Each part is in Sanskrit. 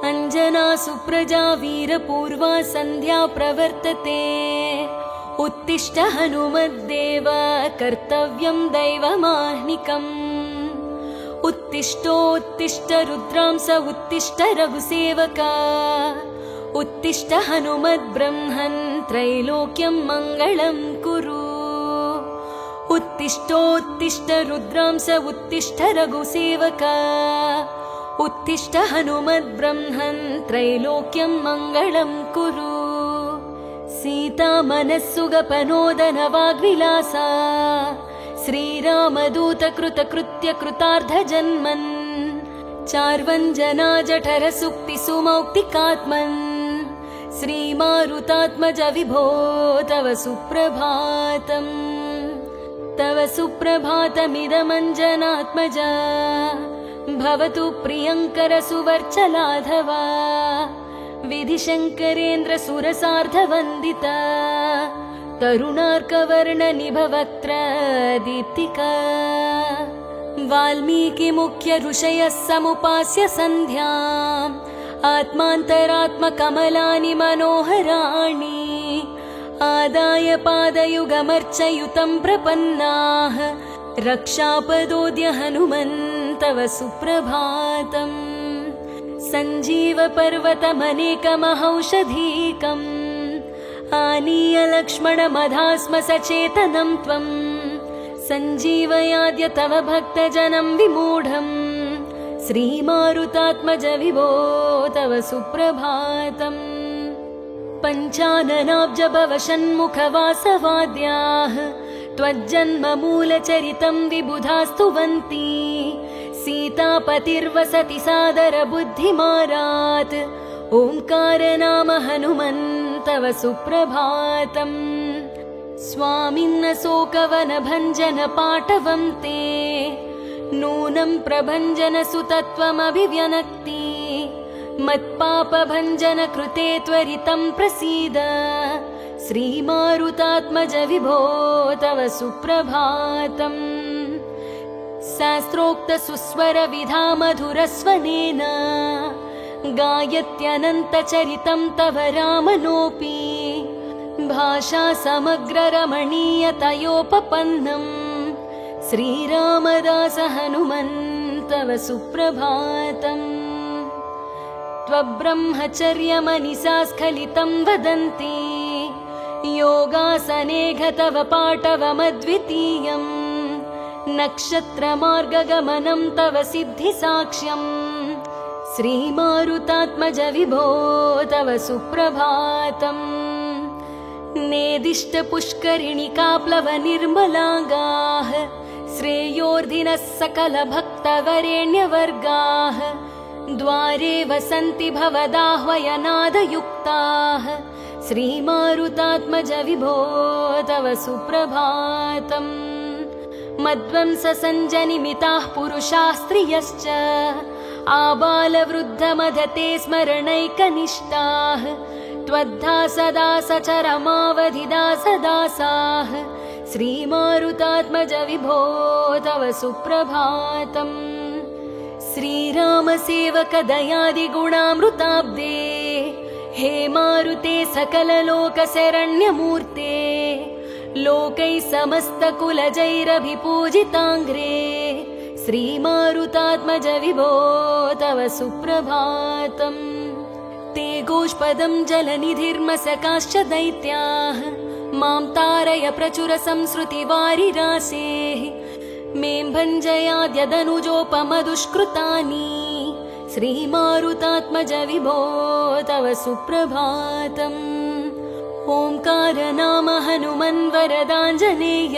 अंजना सुप्रजा वीरपूर्वा संध्या प्रवर्तते। उत्तिष्ठ हनुमद्देव कर्तव्यं दैवमाह्निकम्। उत्तिष्ठोत्तिष्ठ रुद्रांस उत्तिष्ठ रघुसेवका। उत्तिष्ठ हनुमद्ब्रह्मन् त्रैलोक्यं मङ्गलं कुरु। उत्तिष्ठोत्तिष्ठ रुद्रांस उत्तिष्ठ रघुसेवका। उत्तिष्ठ हनुमद्ब्रह्मन् त्रैलोक्यं मङ्गलं कुरु। सीता मनस्सुगपनोदन वाग्विलासा। श्रीरामदूतकृतकृत्य कृतार्धजन्मन्। चार्वञ्जना जठरसुक्तिसुमौक्तिकात्मन्। श्रीमारुतात्मज विभो तव सुप्रभातम्। तव सुप्रभातमिदमञ्जनात्मजा। भवतु प्रियङ्कर सुवर्चलाधवा। विधिशङ्करेन्द्र सुरसार्धवन्दिता। तरुणार्कवर्णनिभवक्त्र दीप्तिका। वाल्मीकि मुख्य ऋषयः समुपास्य सन्ध्याम्। आत्मान्तरात्मकमलानि मनोहराणि। आदाय पादयुगमर्चयुतं प्रपन्नाः। रक्षापदोद्य हनुमन्तव सुप्रभातम्। सञ्जीव पर्वतमनेकमहौषधीकम्। आनीय लक्ष्मणमधास्म सचेतनं त्वम्। सञ्जीवयाद्य तव भक्तजनं विमूढम्। श्रीमारुतात्मज विभो तव सुप्रभातम्। पञ्चाननाब्जभवषण्मुखवासवाद्याः। त्वज्जन्ममूलचरितं विबुधास्तुवन्ति। सीतापतिर्वसति सादर बुद्धिमारात्। ओंकार नाम हनुमन्तव सुप्रभातम्। स्वामिन्न शोकवन भञ्जन पाटवं ते। नूनं प्रभञ्जन सुतत्वमभिव्यनक्ति। मत्पापभञ्जन कृते त्वरितं प्रसीद। श्रीमारुतात्मज विभो तव सुप्रभातम्। शास्त्रोक्त सुस्वर विधा मधुरस्वनेन। गायत्यनन्तचरितं तव रामनोऽपि। भाषा समग्र रमणीयतयोपपन्नम्। श्रीरामदास हनुमन्तव सुप्रभातम्। त्वब्रह्मचर्यमनिसा स्खलितं वदन्ति। योगासने घतव पाटवमद्वितीयम्। नक्षत्रमार्गगमनं तव सिद्धिसाक्ष्यम्। श्रीमारुतात्मज विभो तव सुप्रभातम्। नेदिष्टपुष्करिणिकाप्लवनिर्मलाङ्गाः। श्रेयोर्धिनः सकलभक्तवरेण्यवर्गाः। द्वारे वसन्ति भवदाह्वयनादयुक्ताः। श्रीमारुतात्मज विभो तव सुप्रभातम्। मध्वंससञ्जनिमिताः पुरुषाः स्त्रियश्च। आबालवृद्धमदते स्मरणैकनिष्ठाः। त्वद्धा सदा सचरमावधिदासदासाः। श्रीमारुतात्मज विभो तव सुप्रभातम्। श्रीरामसेवक दयादिगुणामृताब्दे। हे मारुते सकललोकशरण्यमूर्ते। लोकैः समस्तकुलजैरभिपूजिताङ्घ्रे। श्रीमारुतात्मज विभो तव सुप्रभातम्। ते गोष्पदं जलनिधिर्मसकाश्च दैत्याः। मां तारय प्रचुर संसृतिवारिरासेः। में भञ्जयाद्यदनुजोपमदुष्कृतानि। श्रीमारुतात्मज विभो तव सुप्रभातम्। ओंकार नाम हनुमन्वरदाञ्जनेय।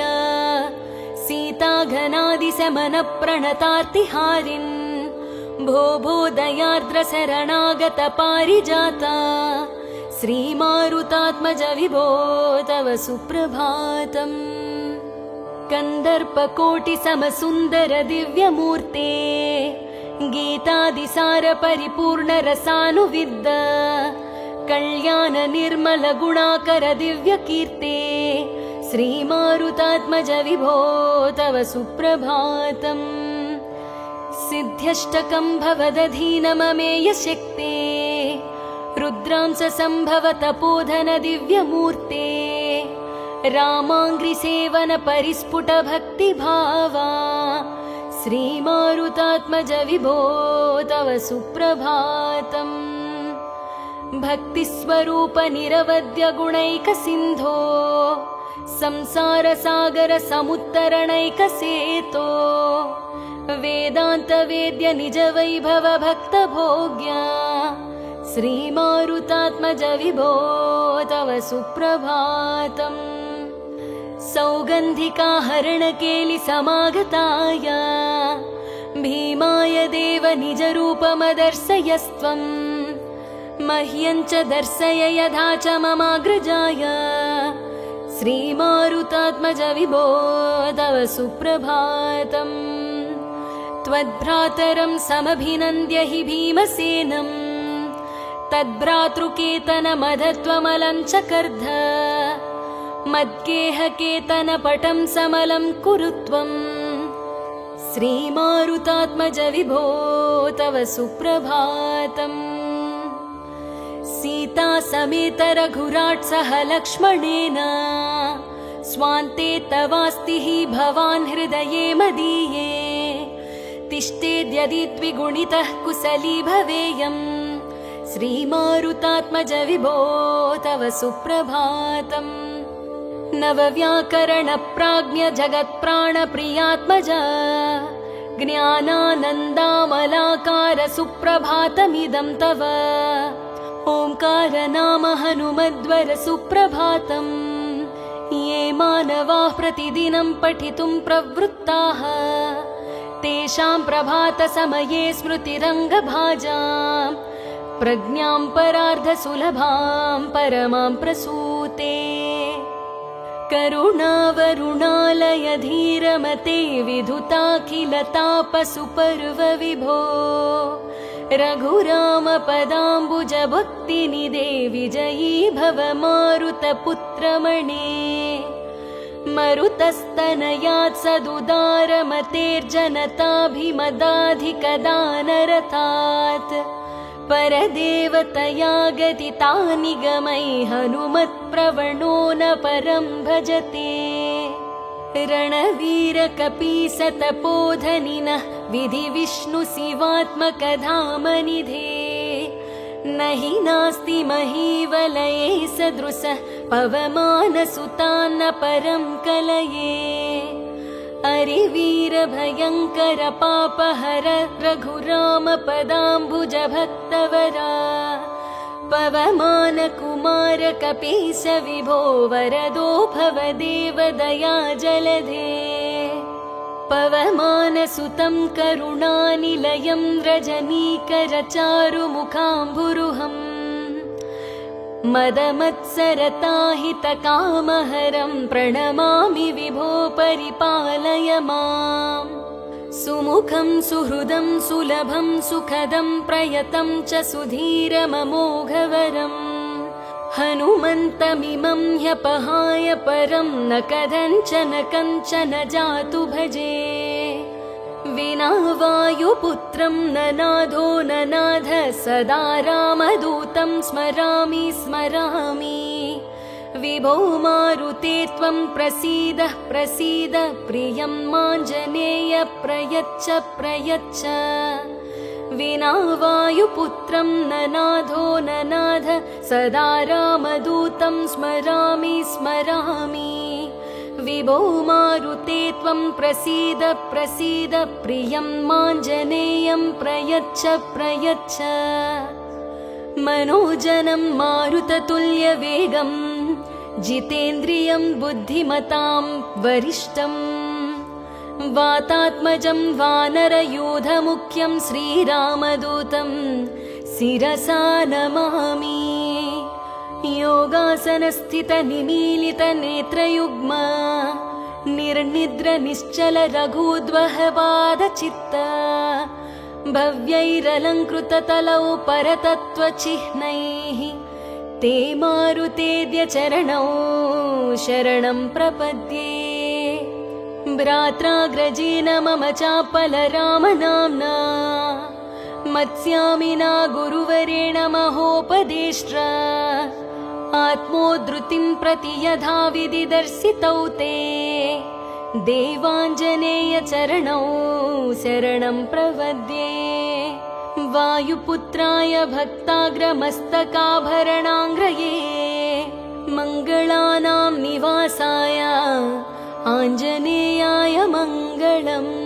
सीताघनादिशमन प्रणतार्तिहारिन्। भो भो दयार्द्र शरणागत पारिजाता। श्रीमारुतात्मज विभो तव सुप्रभातम्। कन्दर्पकोटिसमसुन्दर दिव्यमूर्ते। गीतादिसार परिपूर्ण रसानुविद्द। कल्याण निर्मल गुणाकर दिव्यकीर्ते। श्रीमारुतात्मज विभो तव सुप्रभातम्। सिद्ध्यष्टकं भवदधीनममेय शक्ते रुद्रांस सम्भव तपोधन दिव्यमूर्ते रामाङ्घ्रिसेवन परिस्फुट भक्तिभावा श्रीमारुतात्मज विभो तव सुप्रभातम् भक्तिस्वरूप निरवध्य गुणैक सिन्धो संसार सागर समुत्तरणैक सेतो वेदांत वेद्य निज वैभव भक्त भोग्या श्रीमारुतात्मज विभो तव सुप्रभातम् सौगन्धिका हरणकेलि समागताय भीमाय देव निज रूपमदर्शयस्त्वम् मह्यं च दर्शय यथा च ममाग्रजाय श्रीमारुतात्मज विभो तव सुप्रभातम् त्वद्भ्रातरं समभिनन्द्य हि भीमसेनम् तद्भ्रातृकेतनमदत्वमलं च कर्ध मद्गेहकेतनपटं समलं कुरु त्वम् श्रीमारुतात्मज विभो तव सुप्रभातम् सीता समेत रघुराट् सह लक्ष्मणेन स्वान्ते तवास्ति हि भवान् हृदये मदीये तिष्ठेद्यदि द्विगुणितः कुशली भवेयम् श्रीमारुतात्मज विभो तव सुप्रभातम् नवव्याकरण प्राज्ञ जगत्प्राणप्रियात्मज ज्ञानानन्दामलाकार सुप्रभातमिदं तव ओंकार नाम हनुमद्वर सुप्रभातम् ये मानवाः प्रतिदिनं पठितुं प्रवृत्ताः तेषां प्रभात समये स्मृतिरङ्गभाजां प्रज्ञां परार्धसुलभां परमां प्रसूते करुणावरुणालय धीरमते विधुताखिलतापसुपर्व विभो रघुराम पदाम्बुज भक्तिनिधे विजयी भव मारुतपुत्रमणे मरुतस्तनयात् सदुदारमतेर्जनताभिमदाधिकदानरथात् परदेवतया गतिता निगमै हनुमत्प्रवणो न परं भजते रणवीरकपीसतपोधनिनः विधिविष्णु शिवात्मकधामनिधे न हि नास्ति महीवलये सदृशः पवमानसुतान्न परं कलये अरिवीर भयंकर पापहर रघुराम पदाम्बुज भक्तवरा पवमान कुमार कपीश विभो वरदो भवदेव दया जलधे पवमान सुतं करुणानिलयं रजनीकर चारुमुखाम्बुरुहम् मदमत्सरताहितकामहरं प्रणमामि विभो परिपालय माम् सुमुखं सुहृदं सुलभं सुखदं प्रयतं च सुधीरममोघवरम् हनुमन्तमिमं ह्यपहाय परं न कथञ्चन कञ्चन जातु भजे विना वायुपुत्रं ननादो ननाथ सदा रामदूतं स्मरामि स्मरामि विभो मारुते त्वं प्रसीद प्रसीद प्रियं माञ्जनेय प्रयच्छ प्रयच्छ विना वायुपुत्रं ननाथो ननाथ सदा रामदूतं स्मरामि स्मरामि विभो मारुते त्वं प्रसीद प्रसीद प्रियं माञ्जनेयं प्रयच्छ प्रयच्छ मनोजनं मारुततुल्यवेगं जितेन्द्रियं बुद्धिमतां वरिष्ठम् वातात्मजं वानरयूथमुख्यं श्रीरामदूतं शिरसा नमामि योगासनस्थितनिमीलितनेत्रयुग्म निर्निद्र निश्चल रघुद्वहपादचित्त भव्यैरलङ्कृततलौ परतत्त्वचिह्नैः ते मारुतेद्य चरणौ शरणं प्रपद्ये भ्रात्राग्रजेन मम चापलरामनाम्ना मत्स्यामिना गुरुवरेण महोपदेष्ट्रा आत्मोद्धृतिं प्रति यथा विदिदर्शितौ ते देवाञ्जनेयचरणौ शरणं प्रवद्ये वायुपुत्राय भक्ताग्रमस्तकाभरणाङ्ग्रये मङ्गलानां निवासाय आञ्जनेयाय मङ्गलम्।